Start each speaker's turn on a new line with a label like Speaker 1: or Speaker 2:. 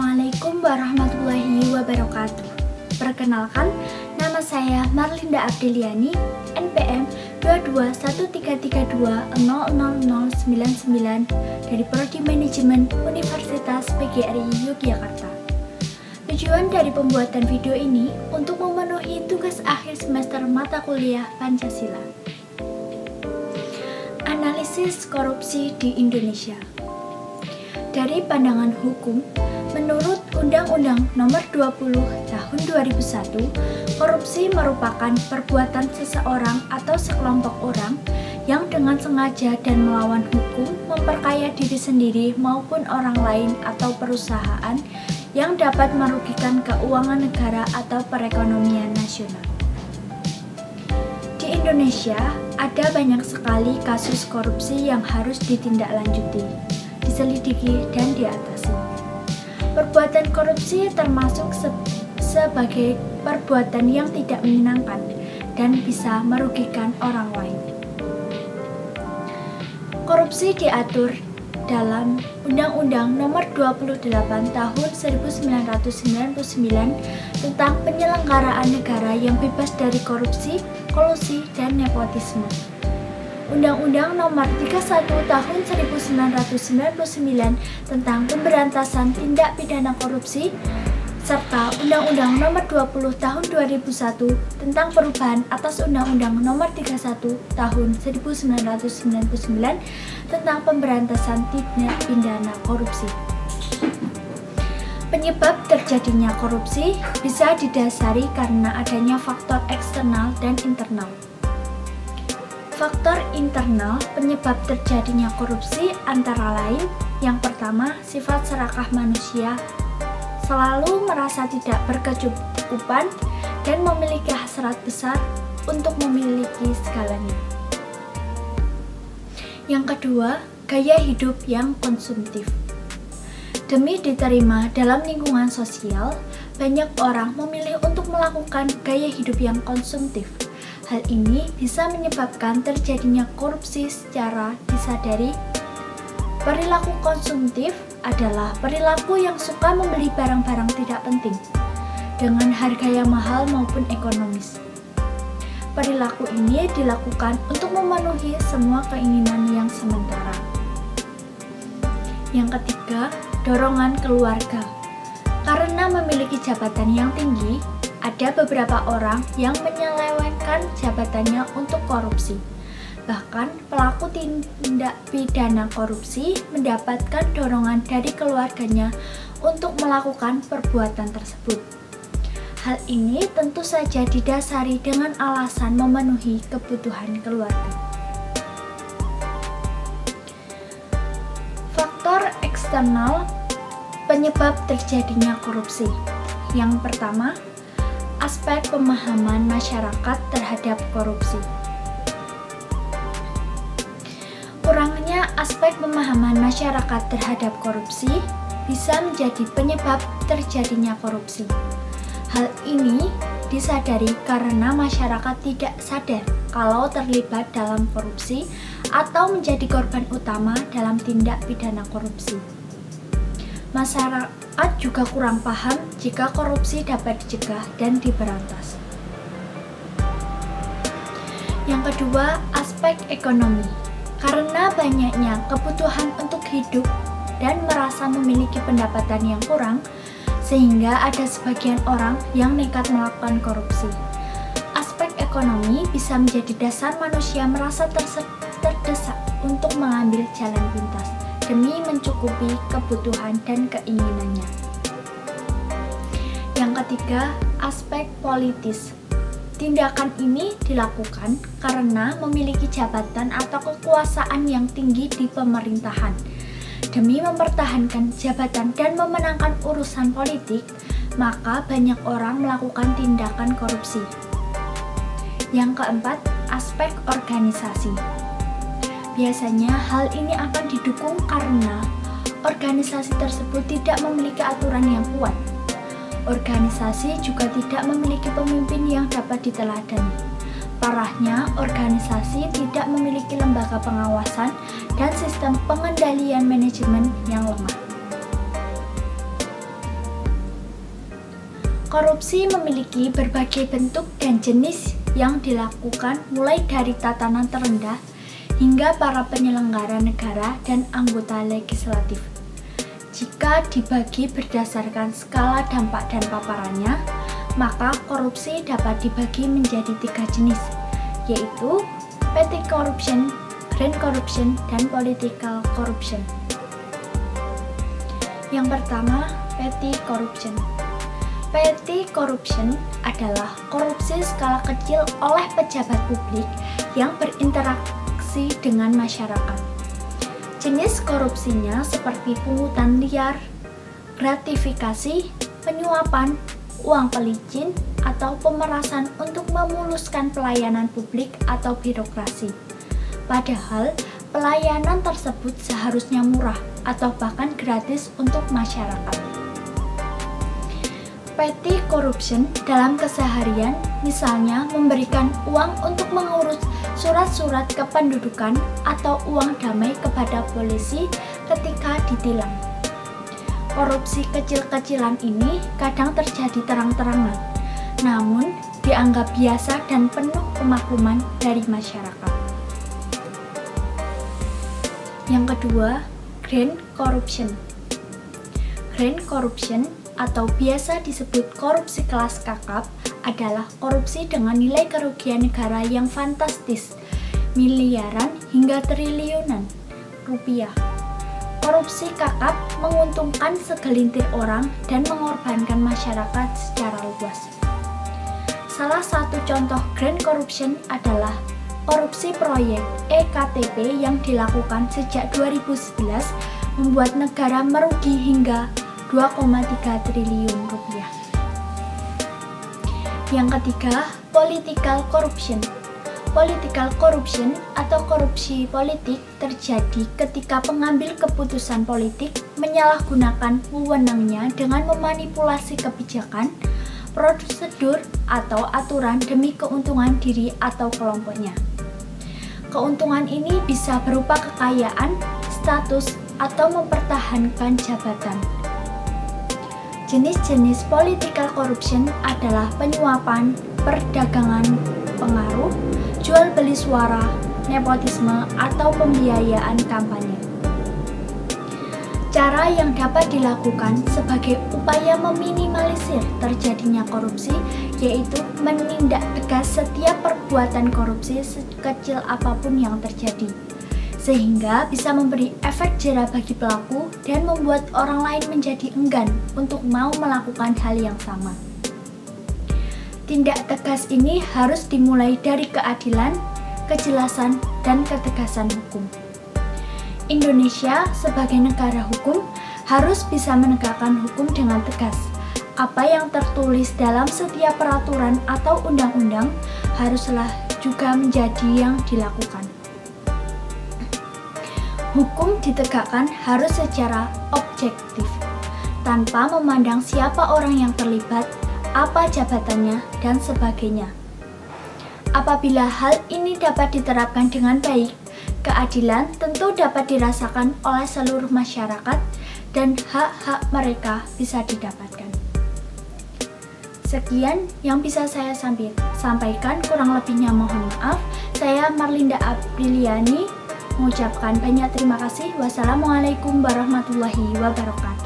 Speaker 1: Assalamualaikum warahmatullahi wabarakatuh. Perkenalkan, nama saya Marlinda Abdeliani, NPM 22133200099 dari Prodi Manajemen Universitas PGRI Yogyakarta. Tujuan dari pembuatan video ini untuk memenuhi tugas akhir semester mata kuliah Pancasila. Analisis korupsi di Indonesia. Dari pandangan hukum, menurut Undang-Undang Nomor 20 Tahun 2001, korupsi merupakan perbuatan seseorang atau sekelompok orang yang dengan sengaja dan melawan hukum memperkaya diri sendiri maupun orang lain atau perusahaan yang dapat merugikan keuangan negara atau perekonomian nasional. Di Indonesia, ada banyak sekali kasus korupsi yang harus ditindaklanjuti, diselidiki, dan diatasi. Perbuatan korupsi termasuk sebagai perbuatan yang tidak menyenangkan dan bisa merugikan orang lain. Korupsi diatur dalam Undang-Undang Nomor 28 Tahun 1999 tentang penyelenggaraan negara yang bebas dari korupsi, kolusi, dan nepotisme. Undang-Undang Nomor 31 Tahun 1999 tentang pemberantasan tindak pidana korupsi, serta Undang-Undang Nomor 20 Tahun 2001 tentang perubahan atas Undang-Undang Nomor 31 Tahun 1999 tentang pemberantasan tindak pidana korupsi. Penyebab terjadinya korupsi bisa didasari karena adanya faktor eksternal dan internal. Faktor internal penyebab terjadinya korupsi antara lain: yang pertama, sifat serakah manusia, selalu merasa tidak berkecukupan dan memiliki hasrat besar untuk memiliki segalanya. Yang kedua, gaya hidup yang konsumtif. Demi diterima dalam lingkungan sosial, banyak orang memilih untuk melakukan gaya hidup yang konsumtif. Hal ini bisa menyebabkan terjadinya korupsi secara disadari. Perilaku konsumtif adalah perilaku yang suka membeli barang-barang tidak penting dengan harga yang mahal maupun ekonomis. Perilaku ini dilakukan untuk memenuhi semua keinginan yang sementara. Yang ketiga, dorongan keluarga. Karena memiliki jabatan yang tinggi, ada beberapa orang yang menyelewengkan jabatannya untuk korupsi. Bahkan pelaku tindak pidana korupsi mendapatkan dorongan dari keluarganya untuk melakukan perbuatan tersebut. Hal ini tentu saja didasari dengan alasan memenuhi kebutuhan keluarga. Faktor eksternal penyebab terjadinya korupsi. Yang pertama, aspek pemahaman masyarakat terhadap korupsi. Kurangnya aspek pemahaman masyarakat terhadap korupsi bisa menjadi penyebab terjadinya korupsi. Hal ini disadari karena masyarakat tidak sadar kalau terlibat dalam korupsi atau menjadi korban utama dalam tindak pidana korupsi. Masyarakat juga kurang paham jika korupsi dapat dicegah dan diberantas. Yang kedua, aspek ekonomi. Karena banyaknya kebutuhan untuk hidup dan merasa memiliki pendapatan yang kurang, sehingga ada sebagian orang yang nekat melakukan korupsi. Aspek ekonomi bisa menjadi dasar manusia merasa terdesak untuk mengambil jalan pintas demi mencukupi kebutuhan dan keinginannya. Yang ketiga, aspek politis. Tindakan ini dilakukan karena memiliki jabatan atau kekuasaan yang tinggi di pemerintahan. Demi mempertahankan jabatan dan memenangkan urusan politik, maka banyak orang melakukan tindakan korupsi. Yang keempat, aspek organisasi. Biasanya hal ini akan didukung karena organisasi tersebut tidak memiliki aturan yang kuat. Organisasi juga tidak memiliki pemimpin yang dapat diteladani. Parahnya, organisasi tidak memiliki lembaga pengawasan dan sistem pengendalian manajemen yang lemah. Korupsi memiliki berbagai bentuk dan jenis yang dilakukan mulai dari tatanan terendah hingga para penyelenggara negara dan anggota legislatif. Jika dibagi berdasarkan skala dampak dan paparannya, maka korupsi dapat dibagi menjadi 3 jenis, yaitu petty corruption, grand corruption, dan political corruption. Yang pertama, petty corruption. Petty corruption adalah korupsi skala kecil oleh pejabat publik yang berinteraksi dengan masyarakat. Jenis korupsinya seperti pungutan liar, gratifikasi, penyuapan, uang pelicin, atau pemerasan untuk memuluskan pelayanan publik atau birokrasi. Padahal, pelayanan tersebut seharusnya murah atau bahkan gratis untuk masyarakat. Petty corruption dalam keseharian misalnya memberikan uang untuk mengurus surat-surat kependudukan atau uang damai kepada polisi ketika ditilang. Korupsi kecil-kecilan ini kadang terjadi terang-terangan, namun dianggap biasa dan penuh pemakluman dari masyarakat. Yang kedua, grand corruption. Grand corruption atau biasa disebut korupsi kelas kakap adalah korupsi dengan nilai kerugian negara yang fantastis, miliaran hingga triliunan rupiah. Korupsi kakap menguntungkan segelintir orang dan mengorbankan masyarakat secara luas. Salah satu contoh grand corruption adalah korupsi proyek EKTP yang dilakukan sejak 2011 membuat negara merugi hingga 2,3 triliun rupiah. Yang ketiga, political corruption. Political corruption atau korupsi politik terjadi ketika pengambil keputusan politik menyalahgunakan wewenangnya dengan memanipulasi kebijakan, prosedur, atau aturan demi keuntungan diri atau kelompoknya. Keuntungan ini bisa berupa kekayaan, status, atau mempertahankan jabatan. Jenis-jenis political corruption adalah penyuapan, perdagangan pengaruh, jual beli suara, nepotisme, atau pembiayaan kampanye. Cara yang dapat dilakukan sebagai upaya meminimalisir terjadinya korupsi yaitu menindak tegas setiap perbuatan korupsi sekecil apapun yang terjadi, sehingga bisa memberi efek jera bagi pelaku dan membuat orang lain menjadi enggan untuk mau melakukan hal yang sama. Tindak tegas ini harus dimulai dari keadilan, kejelasan, dan ketegasan hukum. Indonesia sebagai negara hukum harus bisa menegakkan hukum dengan tegas. Apa yang tertulis dalam setiap peraturan atau undang-undang haruslah juga menjadi yang dilakukan. Hukum ditegakkan harus secara objektif, tanpa memandang siapa orang yang terlibat, apa jabatannya, dan sebagainya. Apabila hal ini dapat diterapkan dengan baik, keadilan tentu dapat dirasakan oleh seluruh masyarakat dan hak-hak mereka bisa didapatkan. Sekian yang bisa saya sampaikan, kurang lebihnya mohon maaf. Saya Marlinda Apriliani mengucapkan banyak terima kasih. Wassalamualaikum warahmatullahi wabarakatuh.